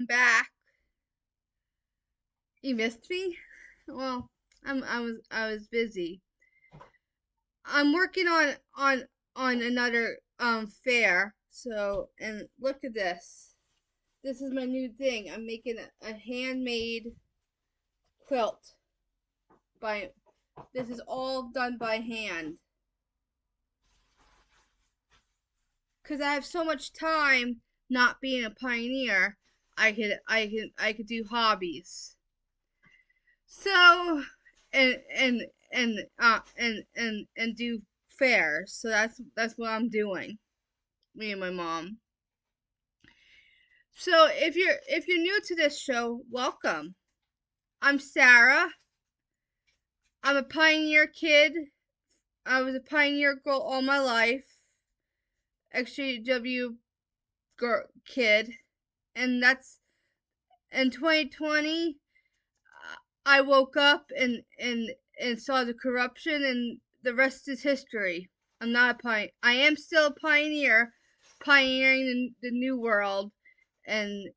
I'm back. You missed me? Well, I was busy. I'm working on another fair. So, and look at this. This is my new thing. I'm making a handmade quilt by this is all done by hand. Cuz I have so much time not being a pioneer, I could do hobbies. So and do fairs. So that's what I'm doing. Me and my mom. So if you're new to this show, welcome. I'm Sarah. I'm a pioneer kid. I was a pioneer girl all my life. XJW girl kid, and that's in 2020. I woke up and saw the corruption, and the rest is history. I'm not a pioneer. I am still a pioneer, pioneering the new world, and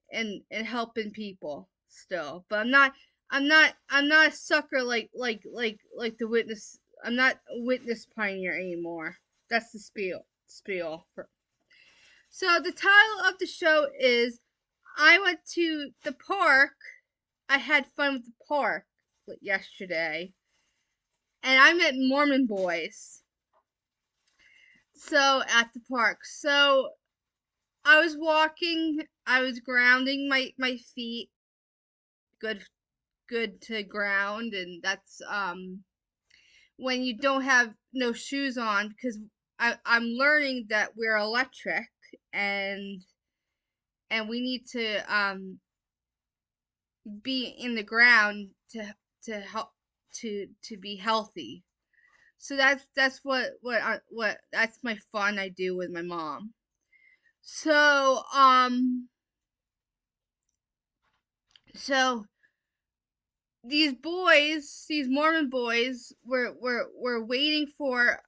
helping people still. But I'm not a sucker like the witness. I'm not a witness pioneer anymore. That's the spiel. So the title of the show is I went to the park. I had fun with the park yesterday, and I met Mormon Boys. So at the park. So I was walking, I was grounding my feet. Good to ground, and that's when you don't have no shoes on, because I'm learning that we're electric, and we need to be in the ground to help to be healthy. So that's what that's my fun I do with my mom. So so these Mormon boys were waiting for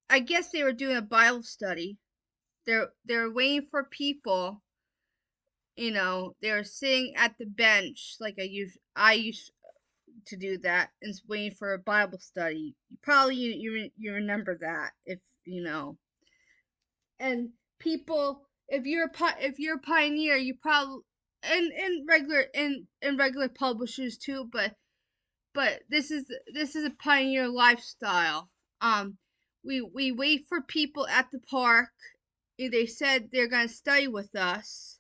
I guess they were doing a Bible study. They're waiting for people. They were sitting at the bench like I used to do that, and waiting for a Bible study. Probably you remember that, if you know. And people, if you're a pioneer, you probably, and regular publishers too, but this is a pioneer lifestyle. Um, we wait for people at the park. They said they're gonna study with us,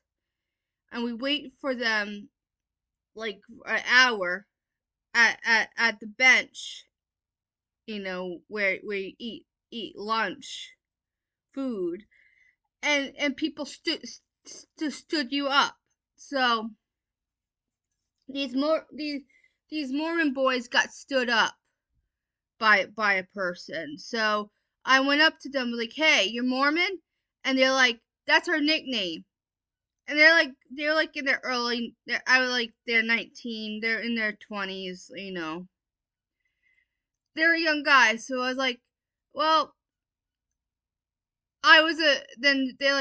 and we wait for them like an hour at the bench. Where you eat lunch, food, and people stood you up. So these Mormon boys got stood up by a person. So I went up to them like, "Hey, you're Mormon?" And they're like, "That's our nickname." And they're like in their early. I was like, they're 19. They're in their 20s. They're young guys. So I was like, well, I was a then they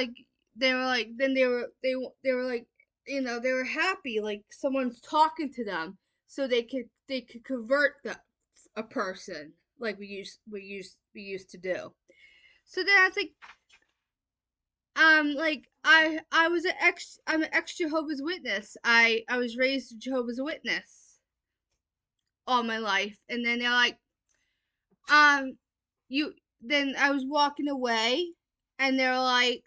were like, they were happy, like someone's talking to them, so they could convert a person, like we used to do. So then I was like, I'm an ex Jehovah's Witness. I was raised a Jehovah's Witness all my life. And then they're like, um you then I was walking away, and they were like,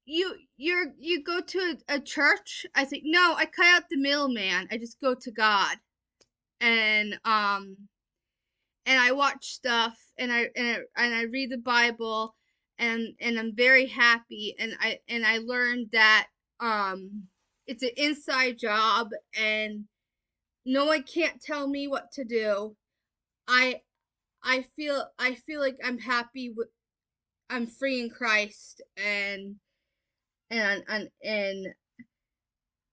you go to a church? I think, no, I cut out the middleman. I just go to God. And I watch stuff, and I read the Bible, and I'm very happy, and I learned that it's an inside job, and no one can't tell me what to do. I I feel like I'm happy with I'm free in Christ, and and and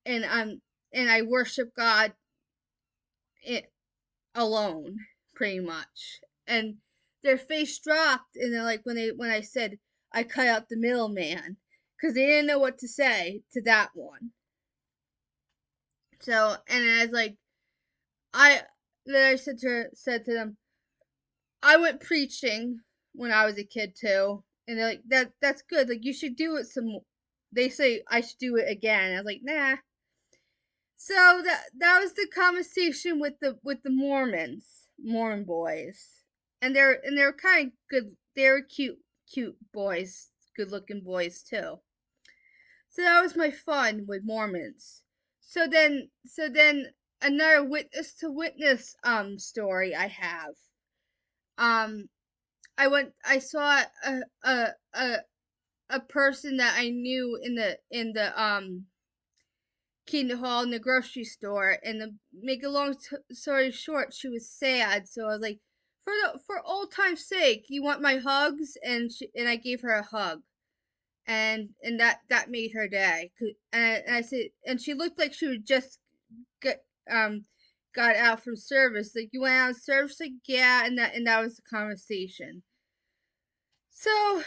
and I'm and I worship God it, alone, pretty much. And their face dropped, and they're like, when I said, I cut out the middleman because they didn't know what to say to that one. So, and I was like, I then I said to them, I went preaching when I was a kid too, and they're like, that's good. Like you should do it some. They say I should do it again. I was like, nah. So that was the conversation with the Mormon boys, and they're kind of good. They're cute boys, good looking boys too. So that was my fun with Mormons. So then another witness to witness story I have. Um I saw a person that I knew in the Kingdom Hall in the grocery store, and to make a long story short, she was sad. So I was like, for old time's sake, you want my hugs? And I gave her a hug, and that made her day. And I said, and she looked like she would just get got out from service. Like, you went out of service? Like, yeah. And that was the conversation. So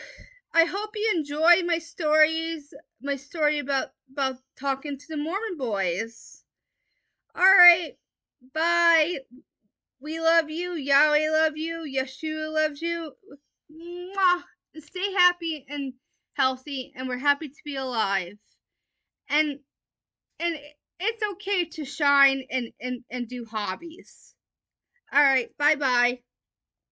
I hope you enjoy my story about talking to the Mormon boys. All right, bye. We love you. Yahweh love you. Yeshua loves you. Mwah. Stay happy and healthy, and we're happy to be alive. And and it's okay to shine and do hobbies. All right, bye bye.